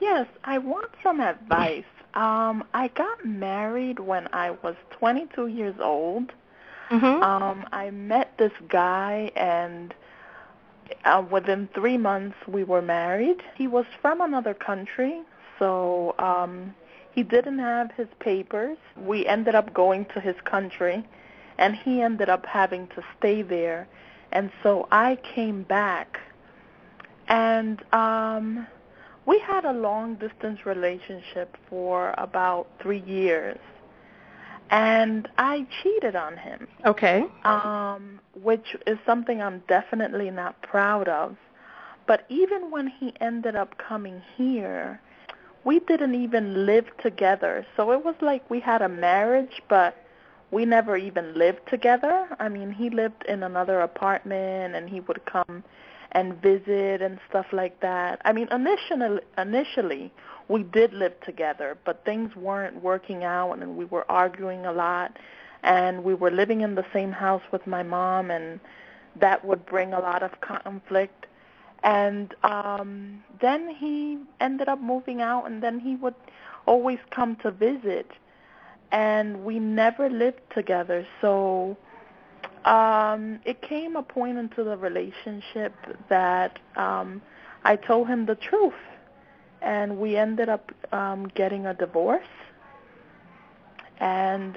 Yes, I want some advice. I got married when I was 22 years old. Mhm. I met this guy, and within 3 months we were married. He was from another country, so he didn't have his papers. We ended up going to his country, and he ended up having to stay there. And so I came back, and we had a long distance relationship for about 3 years, and I cheated on him, Okay. which is something I'm definitely not proud of. But even when he ended up coming here, we didn't even live together. So it was like we had a marriage, but we never even lived together. I mean, he lived in another apartment, and he would come and visit and stuff like that. I mean, initially we did live together, but things weren't working out, and we were arguing a lot, and we were living in the same house with my mom, and that would bring a lot of conflict. And then he ended up moving out, and then he would always come to visit, and we never lived together. So it came a point into the relationship that I told him the truth, and we ended up getting a divorce. And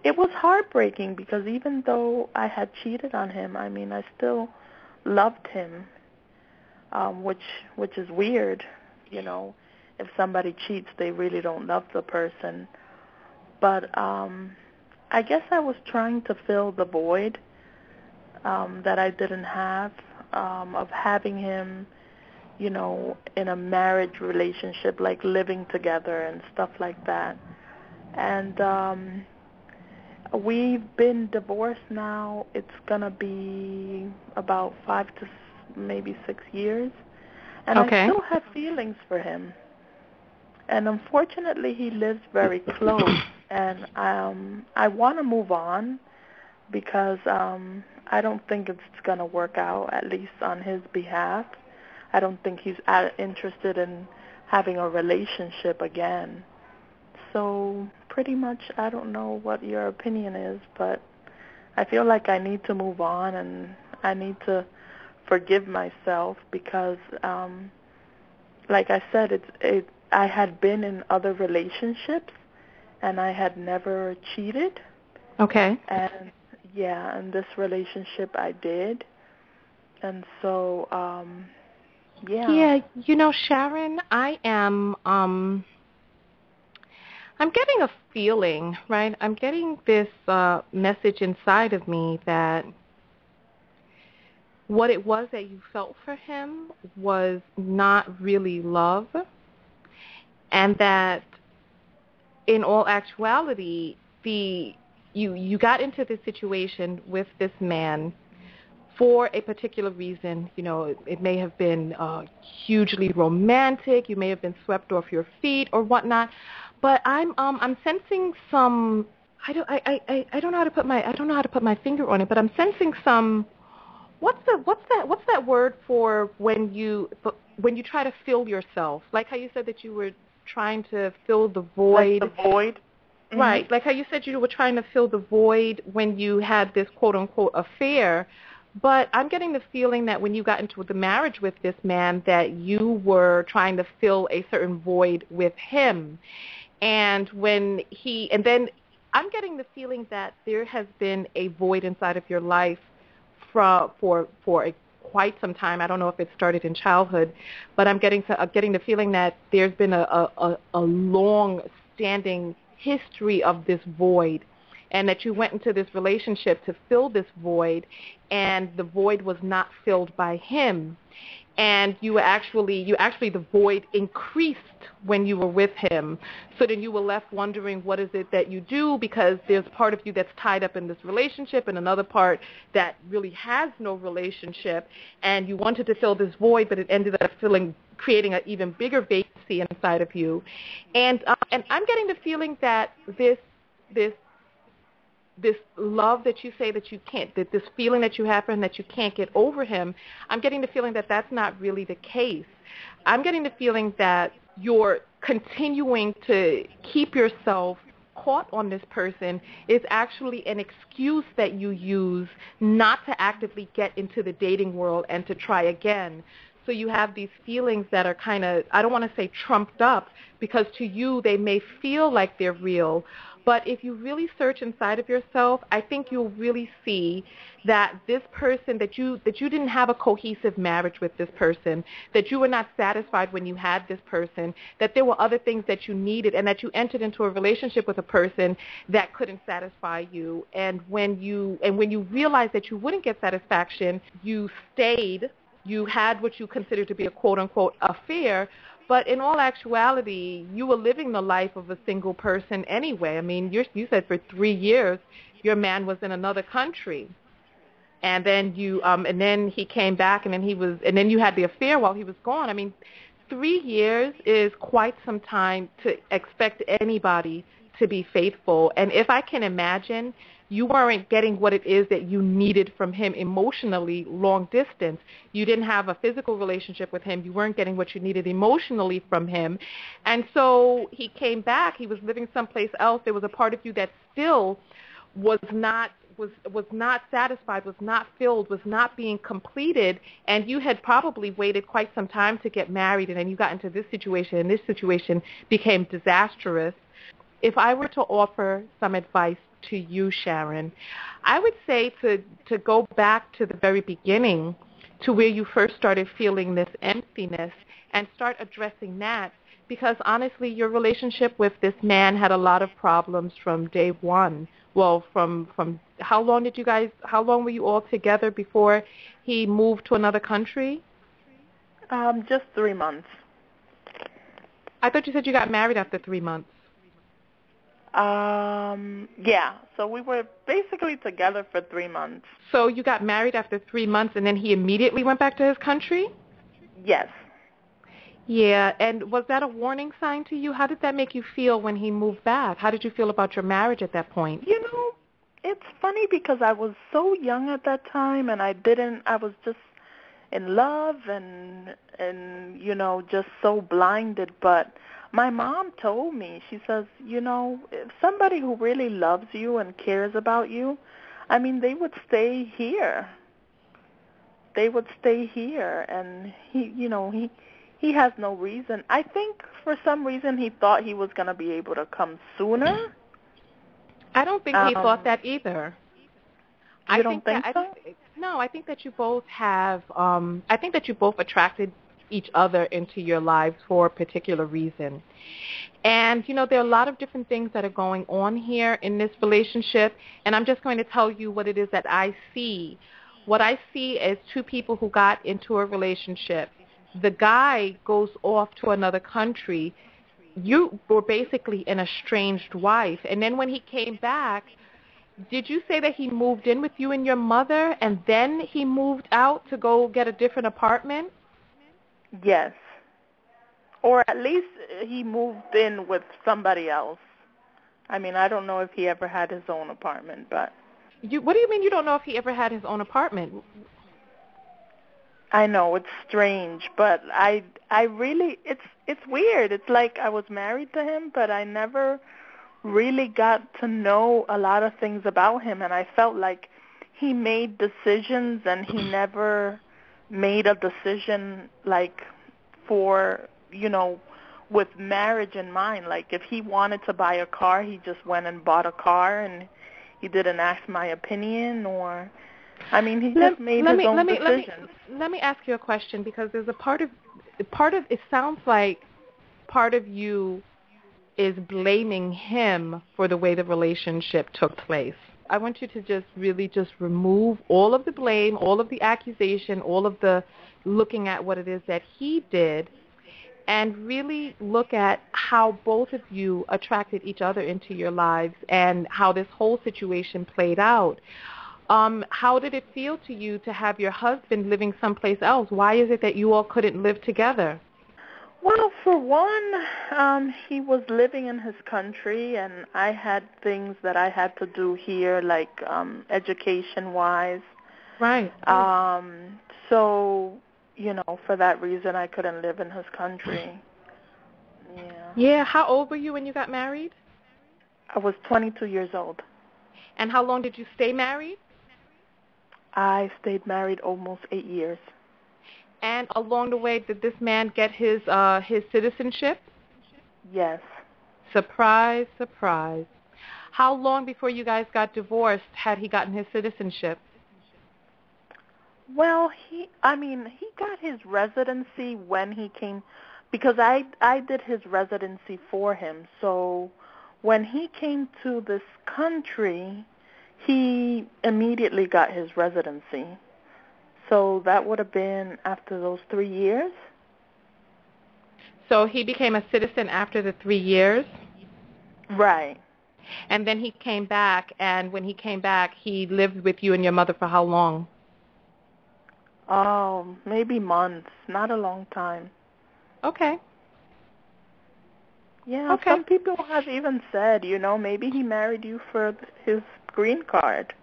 it was heartbreaking because even though I had cheated on him, I mean, I still loved him, which is weird. You know, if somebody cheats, they really don't love the person. But I guess I was trying to fill the void that I didn't have, of having him, in a marriage relationship, like living together and stuff like that. And we've been divorced now. It's going to be about 5 to maybe 6 years. And I Okay. still have feelings for him. And unfortunately, he lives very close. And I want to move on because I don't think it's going to work out, at least on his behalf. I don't think he's interested in having a relationship again. So pretty much, I don't know what your opinion is, but I feel like I need to move on, and I need to forgive myself because, like I said, I had been in other relationships, and I had never cheated. Okay. And yeah, in this relationship I did. And so, yeah. Yeah, Sharon, I'm getting a feeling, right? I'm getting this message inside of me that what it was that you felt for him was not really love, and that in all actuality, you got into this situation with this man for a particular reason. It may have been hugely romantic. You may have been swept off your feet or whatnot. But I'm sensing some. I don't know how to put my finger on it. But I'm sensing some. What's that word for when you try to fill yourself? Like how you said that you were trying to fill the Like the void. void? Mhm. Right, like how you said you were trying to fill the void when you had this quote-unquote affair, but I'm getting the feeling that when you got into the marriage with this man that you were trying to fill a certain void with him. And then I'm getting the feeling that there has been a void inside of your life for quite some time. I don't know if it started in childhood, but I'm getting the feeling that there's been a long standing history of this void, and that you went into this relationship to fill this void, and the void was not filled by him, and you actually the void increased when you were with him. So then you were left wondering, what is it that you do, because there's part of you that's tied up in this relationship and another part that really has no relationship, and you wanted to fill this void, but it ended up creating an even bigger vacancy inside of you. And I'm getting the feeling that this this love that you say that you can't, that this feeling that you have for him that you can't get over him, I'm getting the feeling that that's not really the case. I'm getting the feeling that you're continuing to keep yourself caught on this person is actually an excuse that you use not to actively get into the dating world and to try again. So you have these feelings that are kind of, I don't want to say trumped up, because to you they may feel like they're real. But if you really search inside of yourself, I think you'll really see that this person, that you didn't have a cohesive marriage with this person, that you were not satisfied when you had this person, that there were other things that you needed, and that you entered into a relationship with a person that couldn't satisfy you. And when you realized that you wouldn't get satisfaction, you stayed. You had what you considered to be a quote-unquote affair, but in all actuality, you were living the life of a single person anyway. I mean, you said for 3 years your man was in another country, and then and then he came back, and then you had the affair while he was gone. I mean, 3 years is quite some time to expect anybody to be faithful. And if I can imagine, you weren't getting what it is that you needed from him emotionally long distance. You didn't have a physical relationship with him. You weren't getting what you needed emotionally from him. And so he came back. He was living someplace else. There was a part of you that still was not satisfied, was not filled, was not being completed, and you had probably waited quite some time to get married, and then you got into this situation, and this situation became disastrous. If I were to offer some advice to you, Sharon, I would say to go back to the very beginning, to where you first started feeling this emptiness, and start addressing that, because honestly, your relationship with this man had a lot of problems from day one. Well, from how long were you all together before he moved to another country? Just 3 months. I thought you said you got married after 3 months. Yeah. So we were basically together for 3 months. So you got married after 3 months, and then he immediately went back to his country? Yes. Yeah, and was that a warning sign to you? How did that make you feel when he moved back? How did you feel about your marriage at that point? You know, it's funny because I was so young at that time, and I was just in love and just so blinded. But my mom told me, she says, if somebody who really loves you and cares about you, I mean, they would stay here. They would stay here, and he has no reason. I think for some reason he thought he was going to be able to come sooner. I don't think he thought that either. You don't think so? No, I think that you both have, I think that you both attracted each other into your lives for a particular reason. And, there are a lot of different things that are going on here in this relationship, and I'm just going to tell you what it is that I see. What I see is two people who got into a relationship. The guy goes off to another country. You were basically an estranged wife. And then when he came back, did you say that he moved in with you and your mother, and then he moved out to go get a different apartment? Yes. Or at least he moved in with somebody else. I mean, I don't know if he ever had his own apartment, but... What do you mean you don't know if he ever had his own apartment? I know, it's strange, but I really, it's weird. It's like I was married to him, but I never really got to know a lot of things about him, and I felt like he made decisions, and he never made a decision like for, with marriage in mind. Like if he wanted to buy a car, he just went and bought a car, and he didn't ask my opinion, or I mean, he just made his own decisions. Let me ask you a question, because there's a part of it sounds like part of you is blaming him for the way the relationship took place. I want you to just remove all of the blame, all of the accusation, all of the looking at what it is that he did, and really look at how both of you attracted each other into your lives and how this whole situation played out. How did it feel to you to have your husband living someplace else? Why is it that you all couldn't live together? Well, For one, he was living in his country, and I had things that I had to do here, like education-wise. Right. So, for that reason, I couldn't live in his country. Yeah. Yeah. How old were you when you got married? I was 22 years old. And how long did you stay married? I stayed married almost 8 years. And along the way, did this man get his citizenship? Yes. Surprise, surprise. How long before you guys got divorced had he gotten his citizenship? Well, he got his residency when he came, because I did his residency for him. So when he came to this country, he immediately got his residency. So that would have been after those 3 years. So he became a citizen after the 3 years? Right. And then he came back, and when he came back, he lived with you and your mother for how long? Oh, maybe months, not a long time. Okay. Yeah, Okay. some people have even said, maybe he married you for his green card.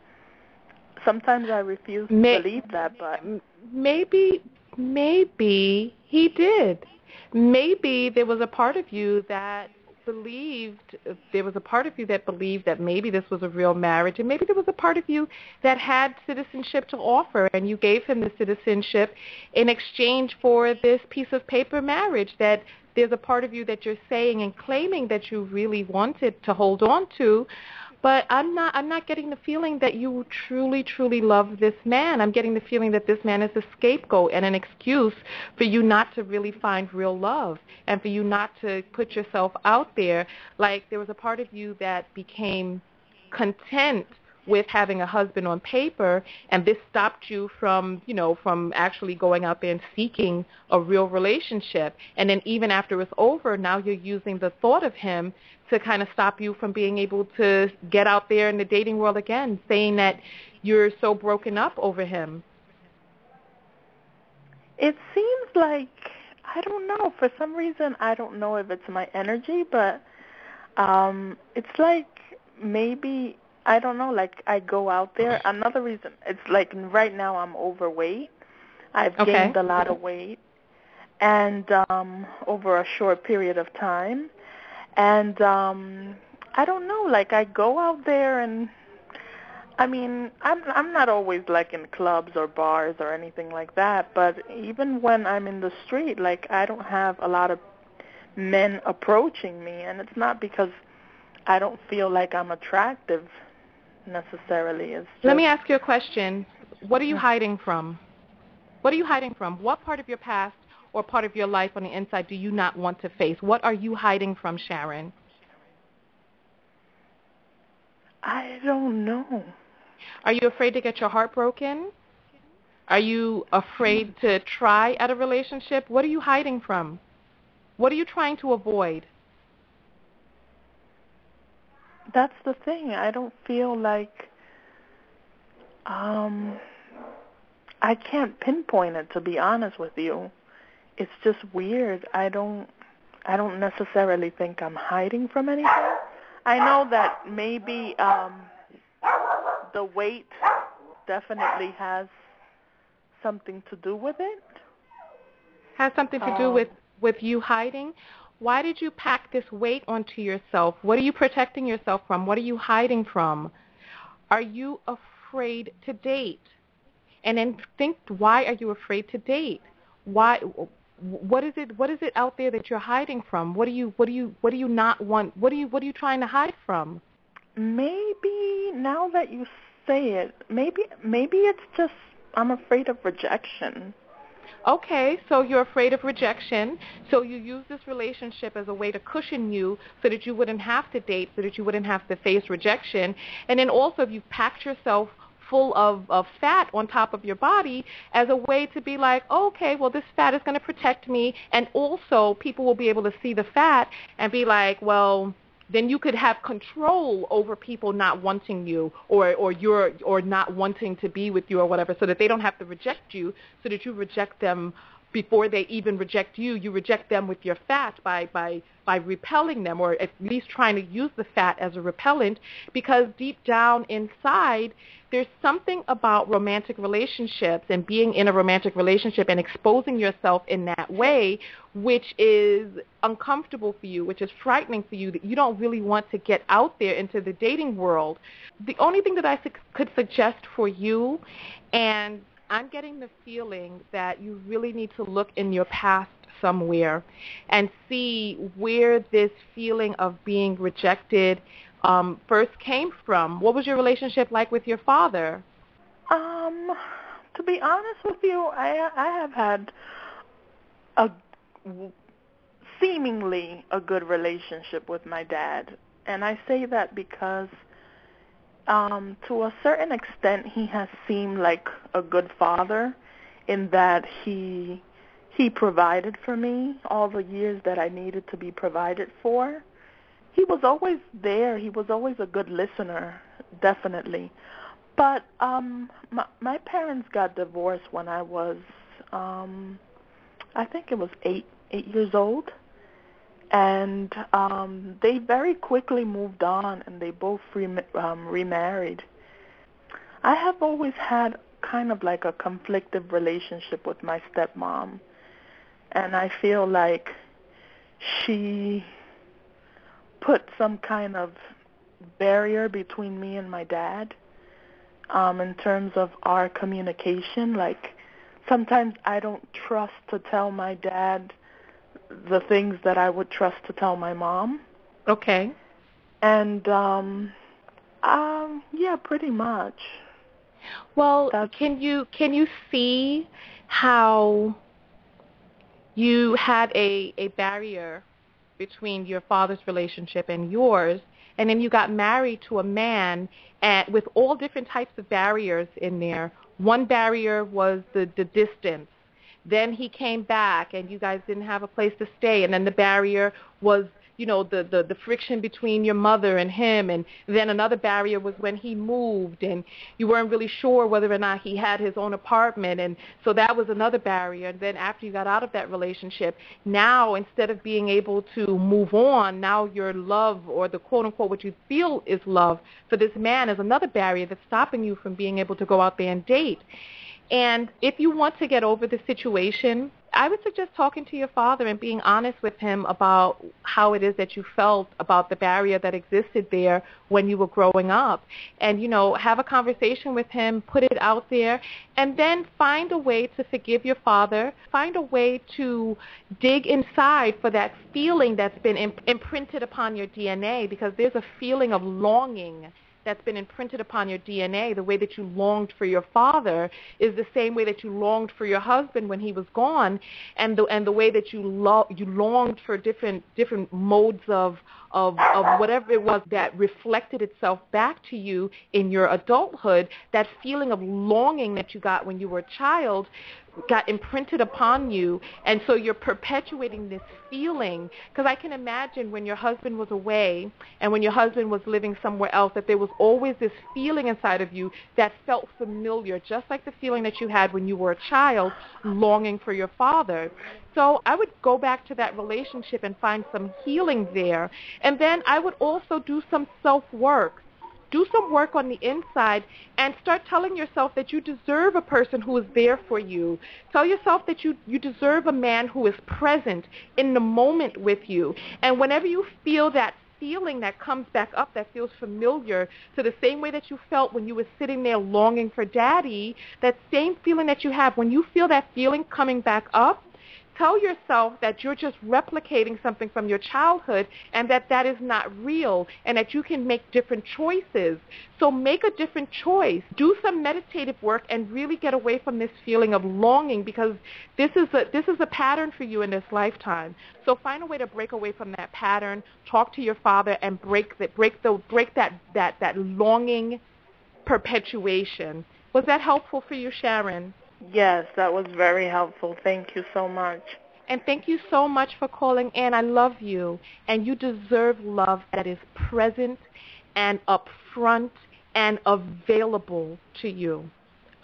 Sometimes I refuse to believe that, but maybe he did. Maybe there was a part of you that believed that maybe this was a real marriage, and maybe there was a part of you that had citizenship to offer, and you gave him the citizenship in exchange for this piece of paper marriage. That there's a part of you that you're saying and claiming that you really wanted to hold on to. But I'm not getting the feeling that you truly love this man. I'm getting the feeling that this man is a scapegoat and an excuse for you not to really find real love and for you not to put yourself out there. Like, there was a part of you that became content with having a husband on paper, and this stopped you from actually going out there and seeking a real relationship. And then even after it's over, now you're using the thought of him to kind of stop you from being able to get out there in the dating world again, saying that you're so broken up over him. it seems like, I don't know, for some reason, I don't know if it's my energy, but it's like maybe, I don't know, like I go out there. Another reason, it's like right now I'm overweight. I've gained a lot of weight, and over a short period of time. And I don't know, like I go out there, and I'm not always like in clubs or bars or anything like that, but even when I'm in the street, like I don't have a lot of men approaching me, and it's not because I don't feel like I'm attractive necessarily. It's just, let me ask you a question. What are you hiding from? What are you hiding from? What part of your past or part of your life on the inside do you not want to face? What are you hiding from, Sharon? I don't know. Are you afraid to get your heart broken? Are you afraid to try at a relationship? What are you hiding from? What are you trying to avoid? That's the thing. I don't feel like I can't pinpoint it, to be honest with you. It's just weird. I don't necessarily think I'm hiding from anything. I know that maybe the weight definitely has something to do with it. Has something to do with you hiding? Why did you pack this weight onto yourself? What are you protecting yourself from? What are you hiding from? Are you afraid to date? And then think, why are you afraid to date? Why? What is it out there that you're hiding from? What do you not want? What are you trying to hide from? Maybe now that you say it, maybe it's just I'm afraid of rejection. Okay, so you're afraid of rejection, so you use this relationship as a way to cushion you so that you wouldn't have to date, so that you wouldn't have to face rejection. And then also, if you've packed yourself full of fat on top of your body as a way to be like, okay, well, this fat is going to protect me, and also people will be able to see the fat and be like, well, then you could have control over people not wanting you or not wanting to be with you or whatever, so that they don't have to reject you, so that you reject them before they even reject you, you reject them with your fat by repelling them, or at least trying to use the fat as a repellent, because deep down inside, there's something about romantic relationships and being in a romantic relationship and exposing yourself in that way, which is uncomfortable for you, which is frightening for you, that you don't really want to get out there into the dating world. The only thing that I could suggest for you, and I'm getting the feeling that you really need to look in your past somewhere and see where this feeling of being rejected first came from. What was your relationship like with your father? To be honest with you, I have had a seemingly a good relationship with my dad, and I say that because to a certain extent, he has seemed like a good father in that he provided for me all the years that I needed to be provided for. He was always there. He was always a good listener, definitely. But my parents got divorced when I was, I think it was eight years old. And they very quickly moved on, and they both remarried. I have always had kind of like a conflictive relationship with my stepmom, and I feel like she put some kind of barrier between me and my dad in terms of our communication. Like, sometimes I don't trust to tell my dad the things that I would trust to tell my mom. Okay. And yeah, pretty much. Well, can you see how you had a barrier between your father's relationship and yours, and then you got married to a man with all different types of barriers in there? One barrier was the distance. Then he came back, and you guys didn't have a place to stay. And then the barrier was, the friction between your mother and him. And then another barrier was when he moved, and you weren't really sure whether or not he had his own apartment. And so that was another barrier. And then after you got out of that relationship, now instead of being able to move on, now your love, or the quote-unquote what you feel is love for this man, is another barrier that's stopping you from being able to go out there and date. And if you want to get over the situation, I would suggest talking to your father and being honest with him about how it is that you felt about the barrier that existed there when you were growing up. And, have a conversation with him, put it out there, and then find a way to forgive your father. Find a way to dig inside for that feeling that's been imprinted upon your DNA, because there's a feeling of longing that's been imprinted upon your DNA. The way that you longed for your father is the same way that you longed for your husband when he was gone, and the way that you longed for different modes of whatever it was that reflected itself back to you in your adulthood. That feeling of longing that you got when you were a child got imprinted upon you, and so you're perpetuating this feeling. Because I can imagine when your husband was away and when your husband was living somewhere else, that there was always this feeling inside of you that felt familiar, just like the feeling that you had when you were a child, longing for your father. So I would go back to that relationship and find some healing there. And then I would also do some self-work. Do some work on the inside and start telling yourself that you deserve a person who is there for you. Tell yourself that you deserve a man who is present in the moment with you. And whenever you feel that feeling that comes back up that feels familiar, to the same way that you felt when you were sitting there longing for daddy, that same feeling that you have, when you feel that feeling coming back up, tell yourself that you're just replicating something from your childhood, and that is not real, and that you can make different choices. So make a different choice. Do some meditative work and really get away from this feeling of longing, because this is a pattern for you in this lifetime. So find a way to break away from that pattern. Talk to your father and break that longing perpetuation. Was that helpful for you, Sharon? Yes, that was very helpful. Thank you so much. And thank you so much for calling in. I love you. And you deserve love that is present and upfront and available to you.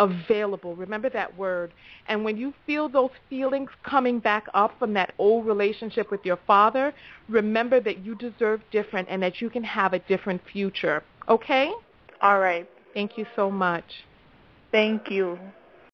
available. Remember that word. And when you feel those feelings coming back up from that old relationship with your father, remember that you deserve different and that you can have a different future. Okay? All right. Thank you so much. Thank you.